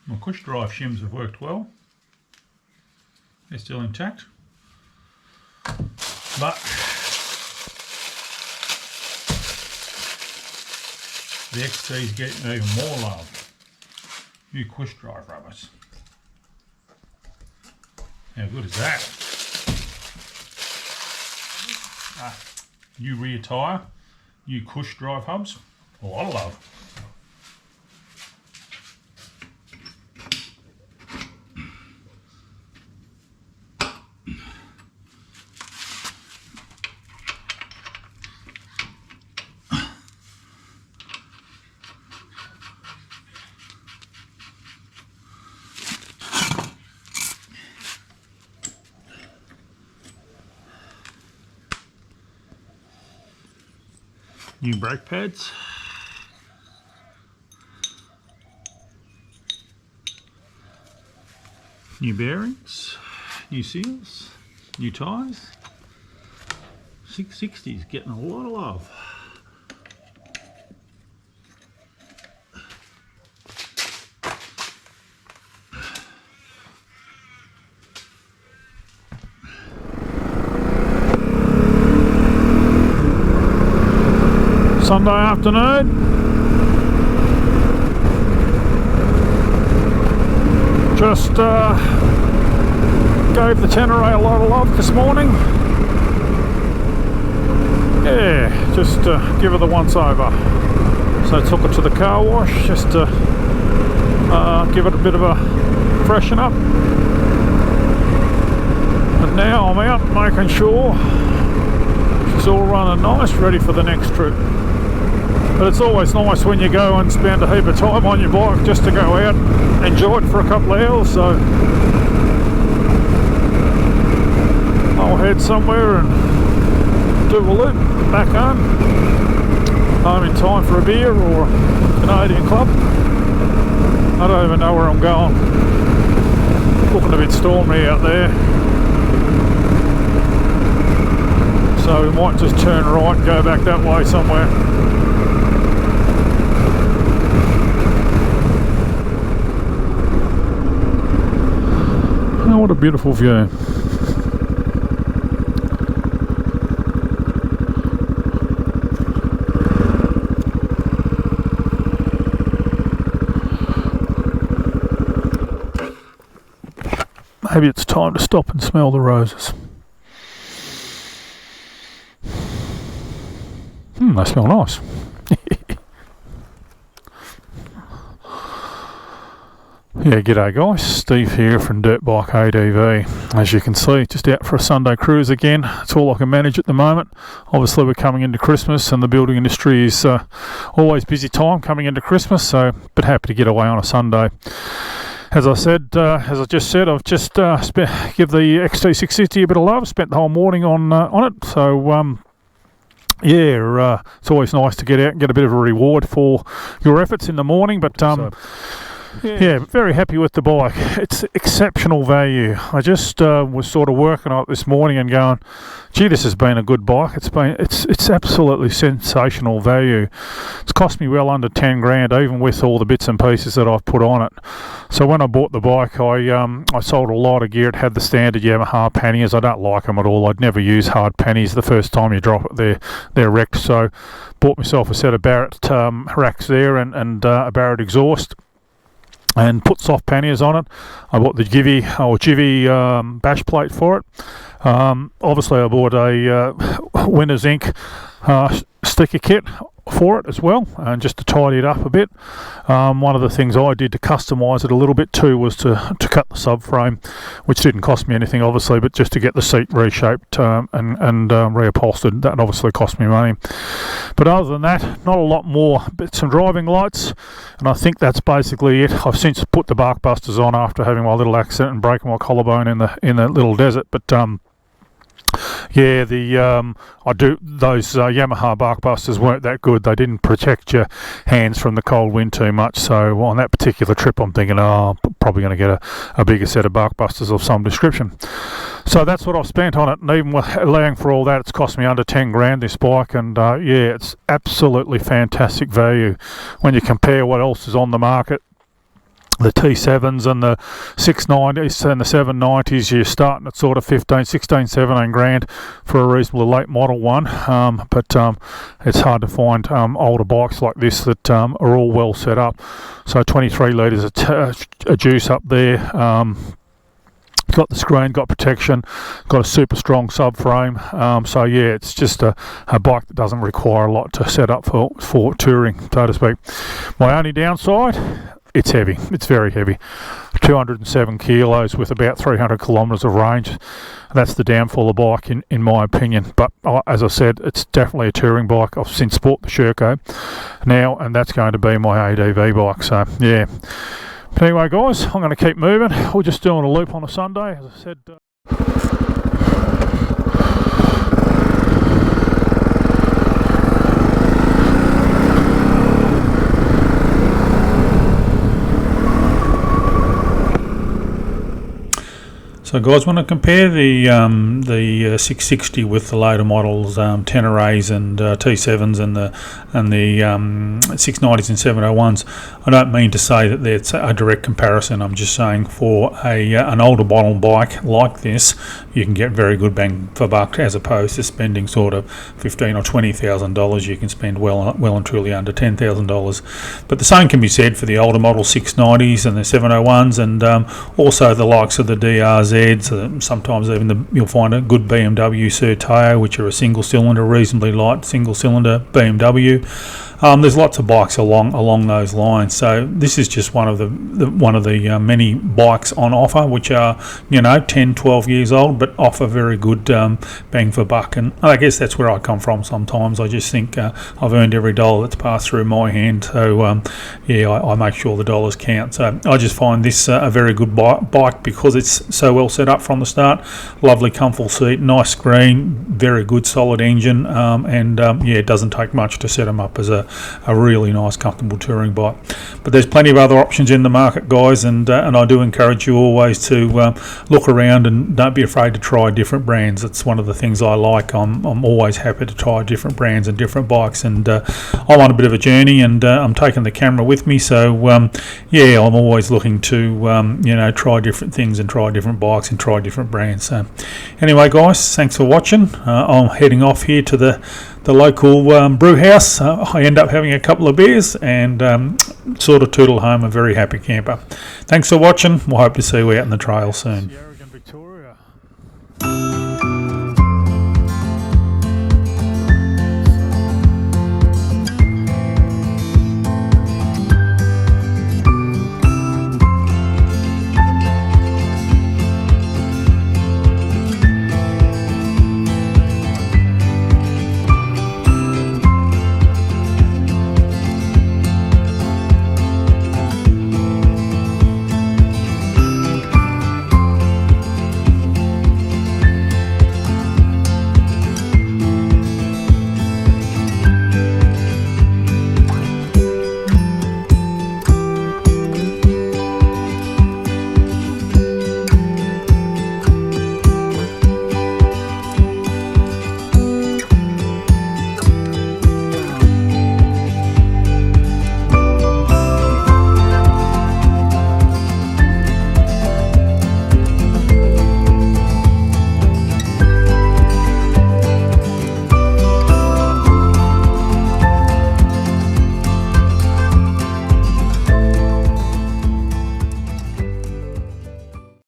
My push drive shims have worked well. They're still intact. But the XT is getting even more love. New push drive rubbers. How good is that? New rear tyre, new push drive hubs. A lot of love. New brake pads. New bearings, new seals, new tyres. 660 is getting a lot of love. Sunday afternoon. Just gave the Tenere a lot of love this morning. Yeah, just give her the once over. So I took it to the car wash just to give it a bit of a freshen up. And now I'm out making sure she's all running nice, ready for the next trip. But it's always nice when you go and spend a heap of time on your bike just to go out, enjoy it for a couple of hours. So I'll head somewhere and do a loop back home in time for a beer or a Canadian club. I don't even know where I'm going. Looking a bit stormy out there. So we might just turn right and go back that way somewhere. Oh, what a beautiful view. Maybe it's time to stop and smell the roses. They smell nice. Yeah, g'day guys, Steve here from Dirt Bike ADV. As you can see, just out for a Sunday cruise again. It's all I can manage at the moment. Obviously we're coming into Christmas and the building industry is always busy time coming into Christmas, so but happy to get away on a Sunday. As I just said, I've just give the XT660 a bit of love, spent the whole morning on it, so yeah, it's always nice to get out and get a bit of a reward for your efforts in the morning, but yeah, very happy with the bike. It's exceptional value. I just was sort of working on it this morning and going, gee, this has been a good bike. It's absolutely sensational value. It's cost me well under 10 grand, even with all the bits and pieces that I've put on it. So when I bought the bike, I sold a lot of gear. It had the standard Yamaha panniers. I don't like them at all. I'd never use hard panniers. The first time you drop it, they're wrecked. So bought myself a set of Barrett racks there and a Barrett exhaust, and put soft panniers on it. I bought the Jivy bash plate for it. Obviously I bought a Winners Inc. Sticker kit for it as well, and just to tidy it up a bit. One of the things I did to customise it a little bit too was to cut the subframe, which didn't cost me anything obviously, but just to get the seat reshaped and reupholstered. That obviously cost me money. But other than that, not a lot more. But some driving lights, and I think that's basically it. I've since put the bark busters on after having my little accident and breaking my collarbone in the little desert, but yeah, I do those Yamaha bark busters weren't that good. They didn't protect your hands from the cold wind too much. So on that particular trip, I'm thinking, I'm probably going to get a bigger set of bark busters of some description. So that's what I've spent on it, and even with allowing for all that, it's cost me under 10 grand this bike. And yeah, it's absolutely fantastic value when you compare what else is on the market. the T7s and the 690s and the 790s, you're starting at sort of 15, 16, 17 grand for a reasonably late model one. But it's hard to find older bikes like this that are all well set up. So 23 litres of juice up there. Got the screen, got protection, got a super strong subframe. So yeah, it's just a bike that doesn't require a lot to set up for touring, so to speak. My only downside, it's heavy. It's very heavy. 207 kilos with about 300 kilometres of range. That's the downfall of the bike in my opinion. But as I said, it's definitely a touring bike. I've since bought the Sherco now, and that's going to be my ADV bike. So yeah. But anyway, guys, I'm going to keep moving. We're just doing a loop on a Sunday, as I said. So guys, when I compare the 660 with the later models, Teneres and T7s and the 690s and 701s, I don't mean to say that it's a direct comparison. I'm just saying for an older model bike like this, you can get very good bang for buck, as opposed to spending sort of $15,000 or $20,000. You can spend well and truly under $10,000. But the same can be said for the older model 690s and the 701s, and also the likes of the DRZs. Sometimes even you'll find a good BMW Certeo, which are a single cylinder, reasonably light single cylinder BMW. There's lots of bikes along those lines. So this is just one of the many bikes on offer, which are 10, 12 years old, but offer very good bang for buck. And I guess that's where I come from. Sometimes I just think I've earned every dollar that's passed through my hand. So I make sure the dollars count. So I just find this a very good bike because it's so well set up from the start. Lovely comfortable seat, nice screen, very good solid engine, and it doesn't take much to set them up as a really nice comfortable touring bike. But there's plenty of other options in the market, guys, and I do encourage you always to look around and don't be afraid to try different brands. It's one of the things I like. I'm always happy to try different brands and different bikes, and I'm on a bit of a journey, and I'm taking the camera with me, so I'm always looking to try different things and try different bikes and try different brands. So anyway, guys, thanks for watching. I'm heading off here to the local brew house. I end up having a couple of beers and sort of tootle home a very happy camper. Thanks for watching. We'll hope to see you out in the trail soon.